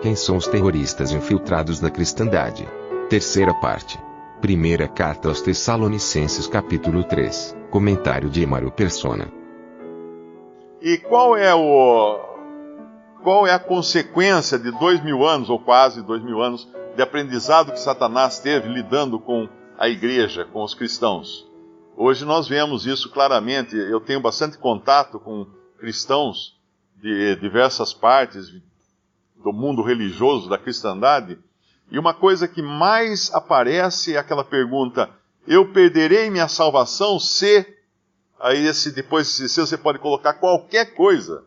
Quem são os terroristas infiltrados da cristandade? Terceira parte. Primeira carta aos Tessalonicenses capítulo 3. Comentário de Mário Persona. E qual é a consequência de 2000 anos, ou quase 2000 anos, de aprendizado que Satanás teve lidando com a igreja, com os cristãos? Hoje nós vemos isso claramente. Eu tenho bastante contato com cristãos de diversas partes do mundo religioso, da cristandade, e uma coisa que mais aparece é aquela pergunta: eu perderei minha salvação se... Aí depois se você pode colocar qualquer coisa,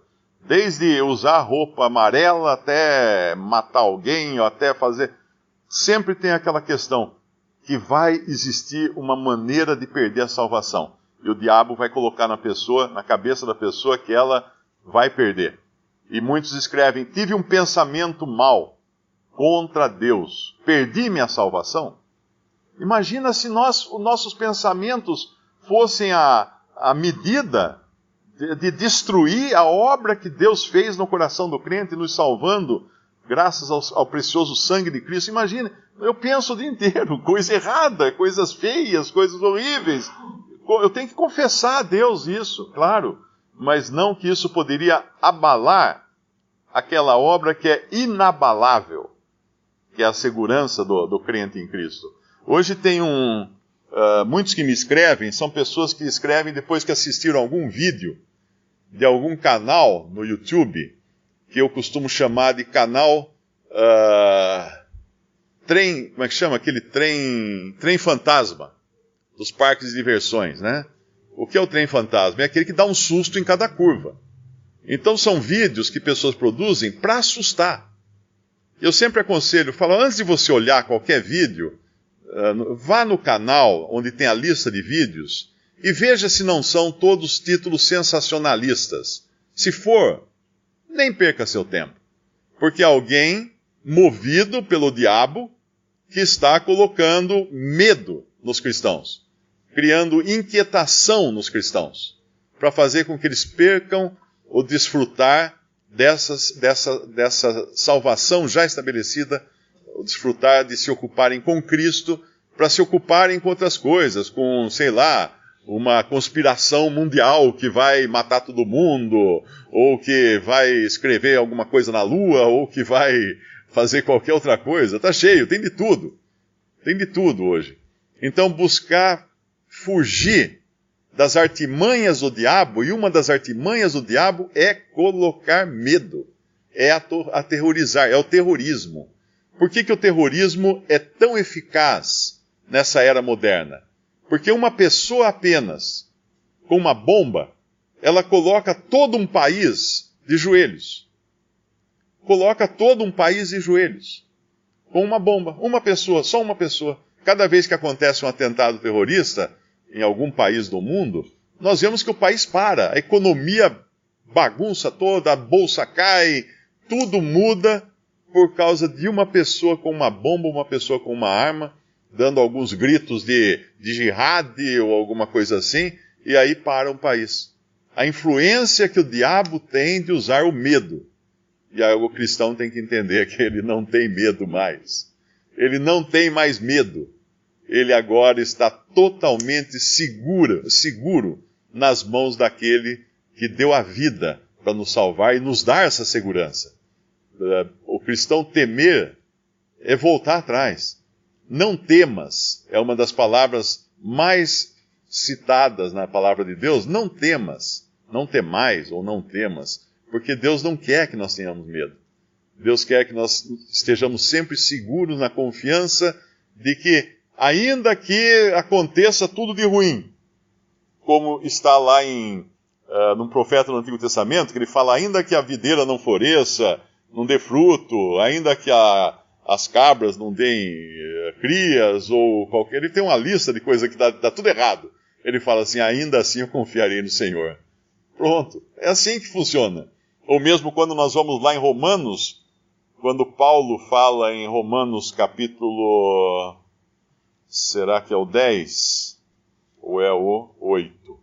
desde usar roupa amarela até matar alguém, ou até fazer... Sempre tem aquela questão que vai existir uma maneira de perder a salvação. E o diabo vai colocar na cabeça da pessoa que ela vai perder. E muitos escrevem: tive um pensamento mau contra Deus, perdi minha salvação. Imagina se os nossos pensamentos fossem a medida de destruir a obra que Deus fez no coração do crente, nos salvando, graças ao precioso sangue de Cristo. Imagina, eu penso o dia inteiro, coisa errada, coisas feias, coisas horríveis. Eu tenho que confessar a Deus isso, claro, mas não que isso poderia abalar aquela obra que é inabalável, que é a segurança do crente em Cristo. Hoje tem muitos que me escrevem, são pessoas que escrevem depois que assistiram algum vídeo de algum canal no YouTube, que eu costumo chamar de canal trem, como é que chama? Aquele trem fantasma dos parques de diversões, né? O que é o trem fantasma? É aquele que dá um susto em cada curva. Então são vídeos que pessoas produzem para assustar. Eu sempre aconselho, falo, antes de você olhar qualquer vídeo, vá no canal onde tem a lista de vídeos e veja se não são todos títulos sensacionalistas. Se for, nem perca seu tempo. Porque alguém movido pelo diabo que está colocando medo nos cristãos, criando inquietação nos cristãos, para fazer com que eles percam o desfrutar dessa salvação já estabelecida, o desfrutar de se ocuparem com Cristo, para se ocuparem com outras coisas, com, sei lá, uma conspiração mundial que vai matar todo mundo, ou que vai escrever alguma coisa na lua, ou que vai fazer qualquer outra coisa. Está cheio, tem de tudo. Tem de tudo hoje. Então buscar fugir das artimanhas do diabo, e uma das artimanhas do diabo é colocar medo, é aterrorizar, é o terrorismo. Por que o terrorismo é tão eficaz nessa era moderna? Porque uma pessoa apenas, com uma bomba, ela coloca todo um país de joelhos. Coloca todo um país de joelhos. Com uma bomba. Uma pessoa, só uma pessoa. Cada vez que acontece um atentado terrorista em algum país do mundo, nós vemos que o país para. A economia bagunça toda, a bolsa cai, tudo muda por causa de uma pessoa com uma bomba, uma pessoa com uma arma, dando alguns gritos de jihad ou alguma coisa assim, e aí para um país. A influência que o diabo tem de usar o medo. E aí o cristão tem que entender que ele não tem medo mais. Ele não tem mais medo. Ele agora está totalmente seguro nas mãos daquele que deu a vida para nos salvar e nos dar essa segurança. O cristão temer é voltar atrás. Não temas é uma das palavras mais citadas na palavra de Deus. Não temas, não temais ou não temas, porque Deus não quer que nós tenhamos medo. Deus quer que nós estejamos sempre seguros na confiança de que, ainda que aconteça tudo de ruim, como está lá num profeta do Antigo Testamento, que ele fala: ainda que a videira não floresça, não dê fruto, ainda que as cabras não deem crias, ou qualquer... Ele tem uma lista de coisas que dá tudo errado. Ele fala assim: ainda assim eu confiarei no Senhor. Pronto, é assim que funciona. Ou mesmo quando nós vamos lá em Romanos, quando Paulo fala em Romanos capítulo... Será que é o 10? Ou é o 8?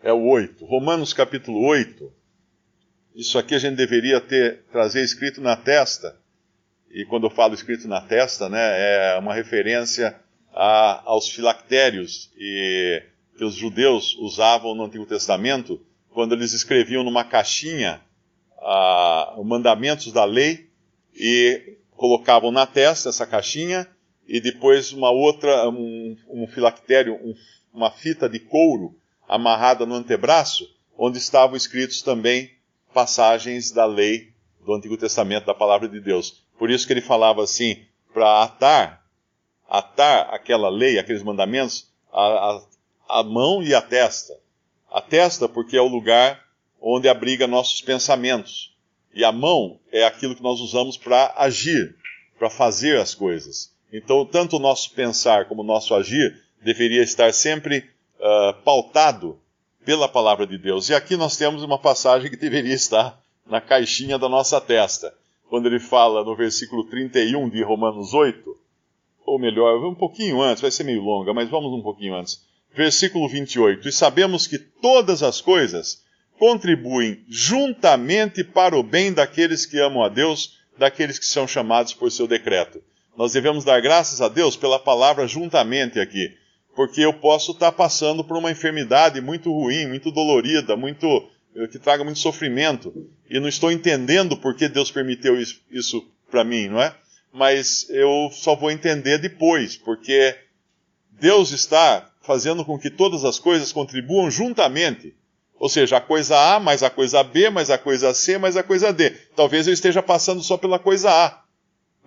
É o 8. Romanos capítulo 8. Isso aqui a gente deveria trazer escrito na testa, e quando eu falo escrito na testa, né, é uma referência aos filactérios que os judeus usavam no Antigo Testamento, quando eles escreviam numa caixinha os mandamentos da lei e colocavam na testa essa caixinha, e depois um filactério, uma fita de couro amarrada no antebraço, onde estavam escritos também passagens da lei do Antigo Testamento, da Palavra de Deus. Por isso que ele falava assim, para atar aquela lei, aqueles mandamentos, a mão e a testa. A testa porque é o lugar onde abriga nossos pensamentos. E a mão é aquilo que nós usamos para agir, para fazer as coisas. Então, tanto o nosso pensar como o nosso agir deveria estar sempre pautado pela Palavra de Deus. E aqui nós temos uma passagem que deveria estar na caixinha da nossa testa. Quando ele fala no versículo 31 de Romanos 8, ou melhor, um pouquinho antes, vai ser meio longa, mas vamos um pouquinho antes. Versículo 28, e sabemos que todas as coisas contribuem juntamente para o bem daqueles que amam a Deus, daqueles que são chamados por seu decreto. Nós devemos dar graças a Deus pela palavra juntamente aqui, porque eu posso estar passando por uma enfermidade muito ruim, muito dolorida, que traga muito sofrimento, e não estou entendendo por que Deus permitiu isso para mim, não é? Mas eu só vou entender depois, porque Deus está fazendo com que todas as coisas contribuam juntamente. Ou seja, a coisa A, mais a coisa B, mais a coisa C, mais a coisa D. Talvez eu esteja passando só pela coisa A,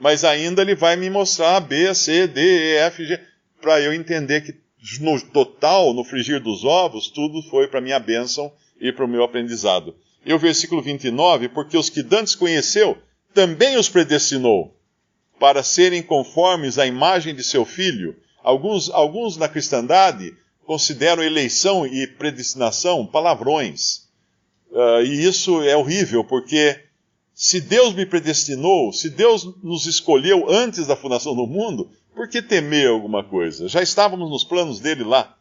mas ainda ele vai me mostrar B, C, D, E, F, G, para eu entender que no total, no frigir dos ovos, tudo foi para a minha bênção e para o meu aprendizado. E o versículo 29, porque os que dantes conheceu, também os predestinou, para serem conformes à imagem de seu Filho. Alguns na cristandade consideram eleição e predestinação palavrões. E isso é horrível, porque se Deus me predestinou, se Deus nos escolheu antes da fundação do mundo, por que temer alguma coisa? Já estávamos nos planos dele lá,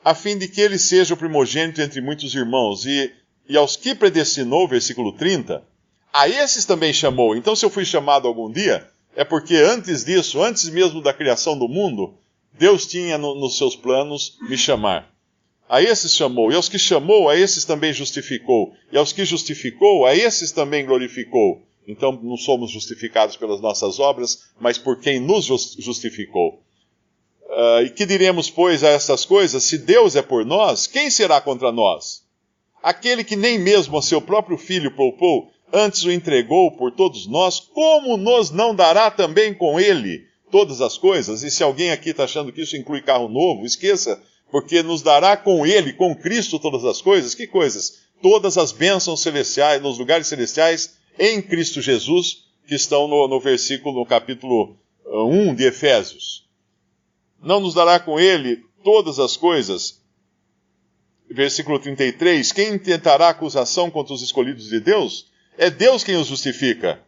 a fim de que ele seja o primogênito entre muitos irmãos. E aos que predestinou, versículo 30, a esses também chamou. Então, se eu fui chamado algum dia, é porque antes disso, antes mesmo da criação do mundo, Deus tinha nos seus planos me chamar. A esses chamou, e aos que chamou, a esses também justificou. E aos que justificou, a esses também glorificou. Então não somos justificados pelas nossas obras, mas por quem nos justificou. E que diremos, pois, a essas coisas? Se Deus é por nós, quem será contra nós? Aquele que nem mesmo a seu próprio Filho poupou, antes o entregou por todos nós, como nos não dará também com ele todas as coisas? E se alguém aqui está achando que isso inclui carro novo, esqueça, porque nos dará com ele, com Cristo, todas as coisas. Que coisas? Todas as bênçãos celestiais, nos lugares celestiais, em Cristo Jesus, que estão no capítulo 1 de Efésios. Não nos dará com ele todas as coisas. Versículo 33, quem intentará acusação contra os escolhidos de Deus? É Deus quem os justifica.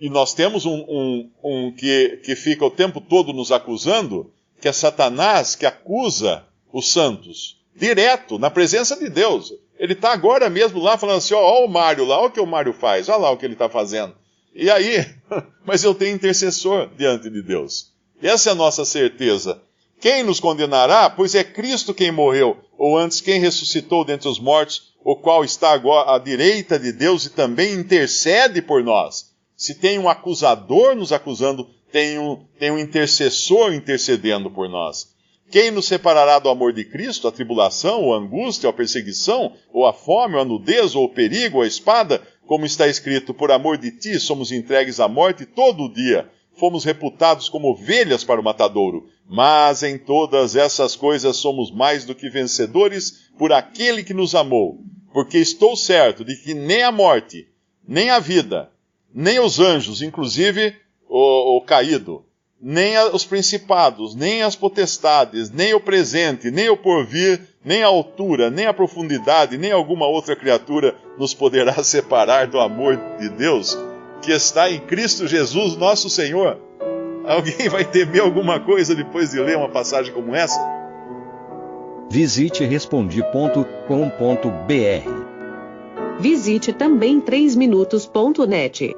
E nós temos um que fica o tempo todo nos acusando, que é Satanás, que acusa os santos, direto, na presença de Deus. Ele está agora mesmo lá falando assim, ó o Mário lá, olha o que o Mário faz, olha lá o que ele está fazendo. E aí, mas eu tenho intercessor diante de Deus. E essa é a nossa certeza. Quem nos condenará? Pois é Cristo quem morreu, ou antes quem ressuscitou dentre os mortos, o qual está agora à direita de Deus e também intercede por nós. Se tem um acusador nos acusando, tem um intercessor intercedendo por nós. Quem nos separará do amor de Cristo? A tribulação, ou a angústia, ou a perseguição, ou a fome, ou a nudez, ou o perigo, ou a espada? Como está escrito, por amor de ti somos entregues à morte todo o dia. Fomos reputados como ovelhas para o matadouro. Mas em todas essas coisas somos mais do que vencedores por aquele que nos amou. Porque estou certo de que nem a morte, nem a vida, nem os anjos, inclusive o caído, nem os principados, nem as potestades, nem o presente, nem o porvir, nem a altura, nem a profundidade, nem alguma outra criatura nos poderá separar do amor de Deus que está em Cristo Jesus, nosso Senhor. Alguém vai temer alguma coisa depois de ler uma passagem como essa? Visite Respondi.com.br. Visite também 3minutos.net.